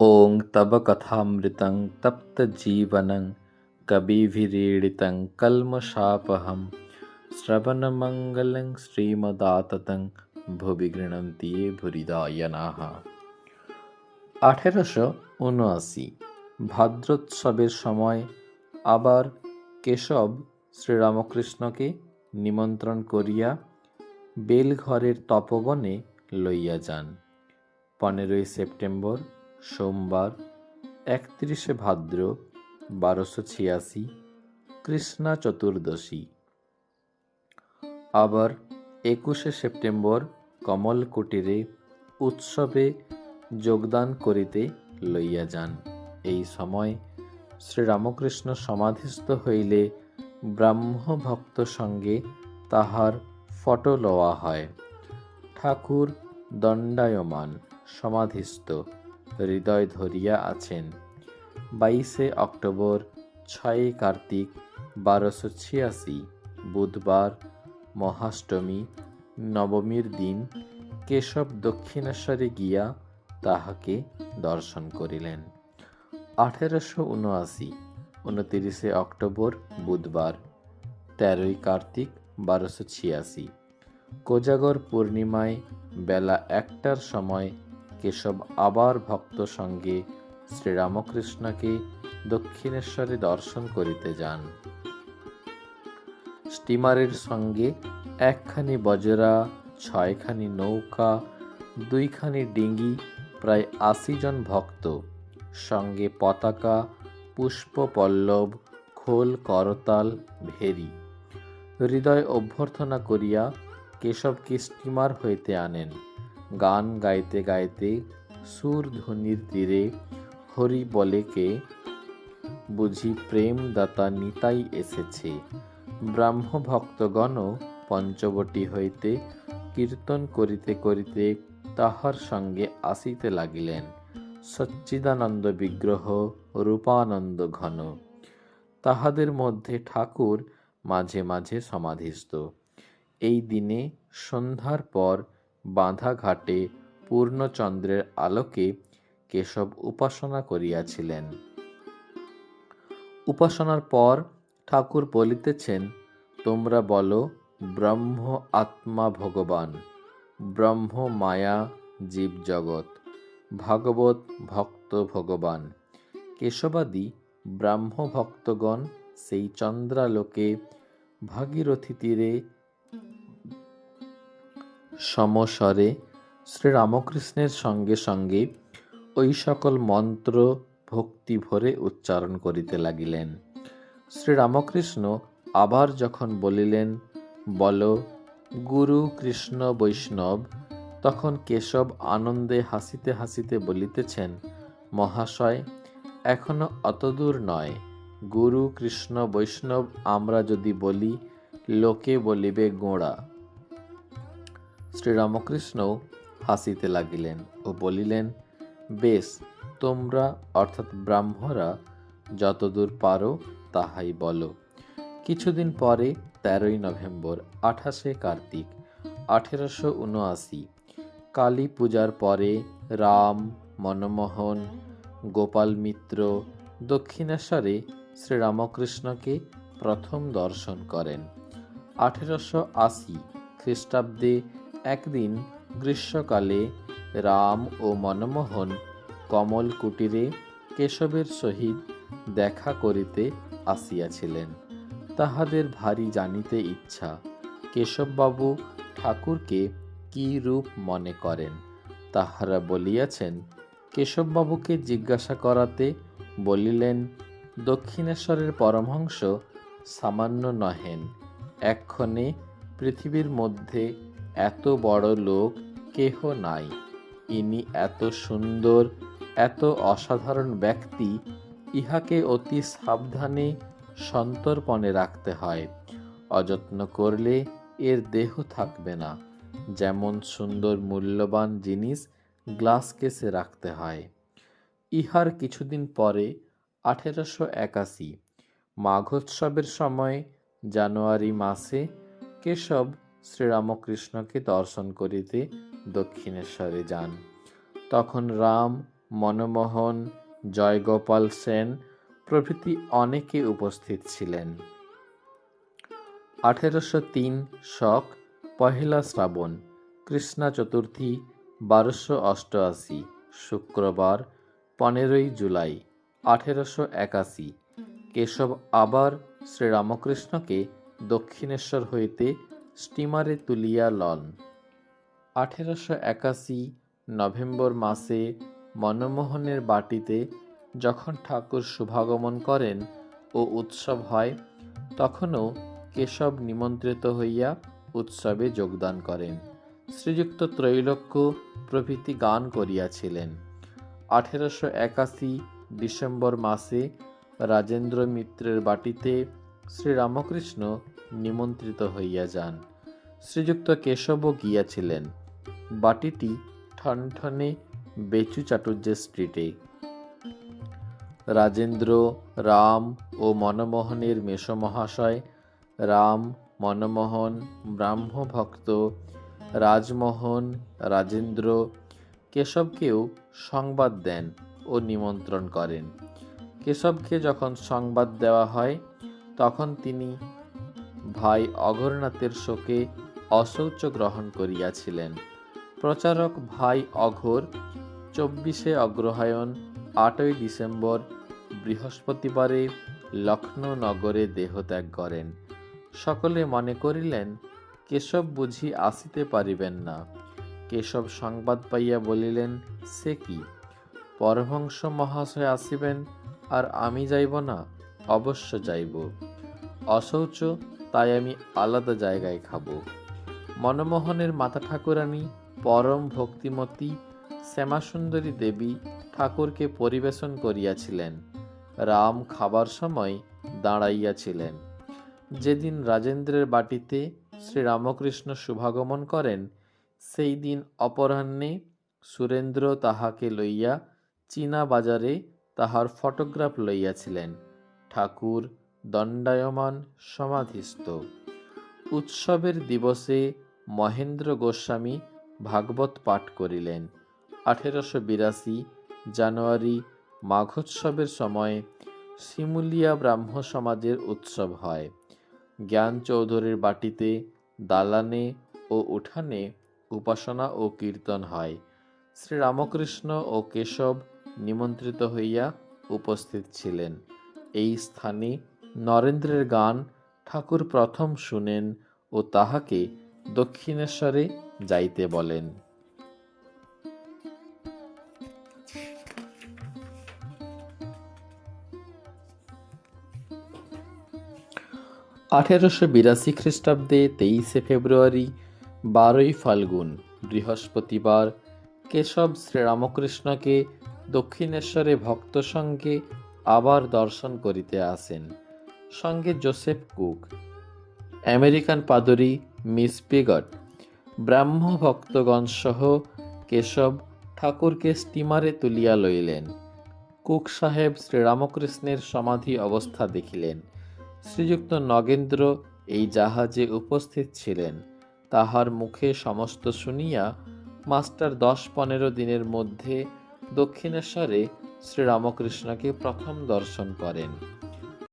ॐ तव कथामृतं तप्तजीवनं कविभिरीडितं कल्मषापहं श्रवणमङ्गलं श्रीमदाततं ভুবি গৃণন্তি ये ভুরিদায়নাः। 1879 ভাদ্রোৎসবের সময় আবার কেশব শ্রীরামকৃষ্ণকে নিমন্ত্রণ করিয়া বেলঘরের তপবনে লইয়া যান। 15 সেপ্টেম্বর সোমবার 31 ভাদ্র 1286 কৃষ্ণা চতুর্দশী। আবার 21 সেপ্টেম্বর কমল কুটিরে উৎসবে যোগদান করিতে লইয়া যান। এই সময় শ্রীরামকৃষ্ণ সমাধিস্থ হইলে ব্রাহ্মভক্ত সঙ্গে তাহার ফটো লওয়া হয়। ঠাকুর দণ্ডায়মান সমাধিস্থ হৃদয় ধরিয়া আছেন। 22 অক্টোবর 6 কার্তিক 1286 বুধবার মহাষ্টমী নবমীর দিন কেশব দক্ষিণেশ্বরে গিয়া তাহাকে দর্শন করিলেন। 1879 29 অক্টোবর বুধবার 13 কার্তিক 1286 কোজাগর পূর্ণিমায় বেলা 1টার সময় কেশব আবার ভক্ত সঙ্গে শ্রীরামকৃষ্ণকে দক্ষিণেশ্বরে দর্শন করিতে যান। স্টিমারের সঙ্গে 1খানি বজরা, 6খানি নৌকা, 2খানি ডিঙ্গি, প্রায় 80 জন ভক্ত, সঙ্গে পতাকা, পুষ্প পল্লব, খোল, করতাল, ভেরি। হৃদয় অভ্যর্থনা করিয়া কেশবকে স্টিমার হইতে আনেন। গান গাইতে গাইতে সুরধ্বনির তীরে হরি বলে কে বুঝি প্রেম দাতা নিতাই এসেছে। ব্রাহ্মভক্তগণ পঞ্চবটী হইতে কীর্তন করিতে করিতে তাহার সঙ্গে আসিতে লাগিলেন। সচ্চিদানন্দ বিগ্রহ, রূপানন্দ ঘন। তাহাদের মধ্যে ঠাকুর মাঝে মাঝে সমাধিস্থ। এই দিনে সন্ধ্যার পর বাঁধা ঘাটে পূর্ণচন্দ্রের আলোকে কেশব উপাসনা করিয়াছিলেন। উপাসনার পর ঠাকুর বলিতেছেন, তোমরা বলো ব্রহ্ম আত্মা ভগবান, ব্রহ্ম মায়া জীব জগৎ, ভাগবত ভক্ত ভগবান। কেশবাদী ব্রাহ্ম ভক্তগণ সেই চন্দ্রালোকে ভাগীরথী তীরে সমস্বরে শ্রীরামকৃষ্ণের সঙ্গে সঙ্গে ওই সকল মন্ত্র ভক্তি ভরে উচ্চারণ করিতে লাগিলেন। শ্রীরামকৃষ্ণ আবার যখন বলিলেন, বলো গুরু কৃষ্ণ বৈষ্ণব, তখন কেশব আনন্দে হাসিতে হাসিতে বলিতেছেন, মহাশয়, এখনো অতদূর নয়। গুরু কৃষ্ণ বৈষ্ণব আমরা যদি বলি, লোকে বলিবে গোঁড়া। শ্রীরামকৃষ্ণ হাসিতে লাগিলেন ও বলিলেন, বেশ, তোমরা অর্থাৎ ব্রাহ্মরা যতদূর পারো তাহাই বলো। কিছুদিন পরে 13 নভেম্বর 28 কার্তিক 1879 কালী পূজার পরে রাম, মনমোহন, গোপাল মিত্র দক্ষিণেশ্বরে শ্রীরামকৃষ্ণকে প্রথম দর্শন করেন। 1880 খ্রিস্টাব্দে একদিন গ্রীষ্মকালে রাম ও মনমোহন কমল কুটিরে কেশবের সহিত দেখা করিতে আসিয়াছিলেন। তাহাদের ভারী জানিতে ইচ্ছা, কেশববাবু ঠাকুরকে কি রূপ মনে করেন। তাহারা বলিয়াছেন, কেশববাবুকে জিজ্ঞাসা করাতে বলিলেন, দক্ষিণেশ্বরের পরমহংস সামান্য নহেন, এক্ষণে পৃথিবীর মধ্যে এত বড় লোক কেহ নাই। ইনি এত সুন্দর, এত অসাধারণ ব্যক্তি, ইহাকে অতি সাবধানে সন্তর্পণে রাখতে হয়। অযত্ন করলে এর দেহ থাকবে না। যেমন সুন্দর মূল্যবান জিনিস গ্লাস কেসে রাখতে হয়। ইহার কিছুদিন পরে 1881 মাঘোৎসবের সময় জানুয়ারি মাসে কেশব শ্রীরামকৃষ্ণকে দর্শন করিতে দক্ষিণেশ্বরে যান। তখন রাম মনমোহন, জয়গোপাল সেন প্রভৃতি অনেকে উপস্থিত ছিলেন। 1803 শক 1 শ্রাবণ, কৃষ্ণা চতুর্থী 1288, শুক্রবার 15 জুলাই 1881, কেশব আবার শ্রীরামকৃষ্ণকে দক্ষিণেশ্বর হইতে স্টিমারে তুলিয়া লন। 1881 নভেম্বর মাসে মনমোহনের বাটিতে যখন ঠাকুর শুভাগমন করেন ও উৎসব হয়, তখনও কেশব নিমন্ত্রিত হইয়া উৎসবে যোগদান করেন। শ্রীযুক্ত ত্রৈলোক্য প্রভৃতি গান করিয়াছিলেন। 1881 ডিসেম্বর মাসে রাজেন্দ্র মিত্রের বাটিতে শ্রীরামকৃষ্ণ নিমন্ত্রিত হইয়া যান। শ্রীযুক্ত কেশবও গিয়াছিলেন। বাটিটি ঠনঠনে বেচু চাটুর্যে স্ট্রিটে। রাজেন্দ্র, রাম ও মনমোহনের মেসমহাশয় রাম, মনমোহন, ব্রাহ্মভক্ত, রাজমোহন, রাজেন্দ্র কেশবকেও সংবাদ দেন ও নিমন্ত্রণ করেন। কেশবকে যখন সংবাদ দেওয়া হয়, তখন তিনি ভাই অঘোরনাথের শোকে অশৌচ গ্রহণ করিয়াছিলেন। প্রচারক ভাই অঘোর 24 অগ্রহায়ণ 8 ডিসেম্বর বৃহস্পতিবারে লক্ষ্ণৌ নগরে দেহত্যাগ করেন। সকলে মনে করিলেন কেশব বুঝি আসিতে পারিবেন না। কেশব সংবাদ পাইয়া বলিলেন, সে কি, পরমহংস মহাশয় আসিবেন আর আমি যাইব না? অবশ্য যাইব। অশৌচ, তাই আমি আলাদা জায়গায় খাব। মনমোহনের মাতা ঠাকুরানী পরম ভক্তিমতী শ্যামাসুন্দরী দেবী ঠাকুরকে পরিবেশন করিয়াছিলেন। রাম খাবার সময় দাঁড়াইয়াছিলেন। যেদিন রাজেন্দ্রের বাটিতে শ্রীরামকৃষ্ণ শুভাগমন করেন, সেই দিন অপরাহ্নে সুরেন্দ্র তাহাকে লইয়া চীনা বাজারে তাহার ফটোগ্রাফ লইয়াছিলেন। ঠাকুর দণ্ডায়মান সমাধিস্থ। উৎসবের দিবসে মহেন্দ্র গোস্বামী ভাগবত পাঠ করিলেন। 1882 জানুয়ারি মাঘোৎসবের সময় শিমুলিয়া ব্রাহ্ম সমাজের উৎসব হয়। জ্ঞান চৌধুরীর বাটিতে দালানে ও উঠানে উপাসনা ও কীর্তন হয়। শ্রীরামকৃষ্ণ ও কেশব নিমন্ত্রিত হইয়া উপস্থিত ছিলেন। এই স্থানে নরেন্দ্রের গান ঠাকুর প্রথম শুনেন ও তাহাকে দক্ষিণেশ্বরে যাইতে বলেন। 1882 খ্রিস্টাব্দে 23 ফেব্রুয়ারি 12 ফাল্গুন বৃহস্পতিবার কেশব শ্রীরামকৃষ্ণকে দক্ষিণেশ্বরে ভক্ত সঙ্গে আবার দর্শন করিতে আসেন। সঙ্গে জোসেফ কুক, আমেরিকান পাদরী মিস পিগট, ব্রাহ্ম ভক্তগণ সহ কেশব ঠাকুরকে স্টিমারে তুলিয়া লইলেন। কুক সাহেব শ্রীরামকৃষ্ণের সমাধি অবস্থা দেখিলেন। শ্রীযুক্ত নগেন্দ্র এই জাহাজে উপস্থিত ছিলেন। তাহার মুখে সমস্ত শুনিয়া মাস্টার 10-15 দিনের মধ্যে দক্ষিণেশ্বরে শ্রীরামকৃষ্ণকে প্রথম দর্শন করেন।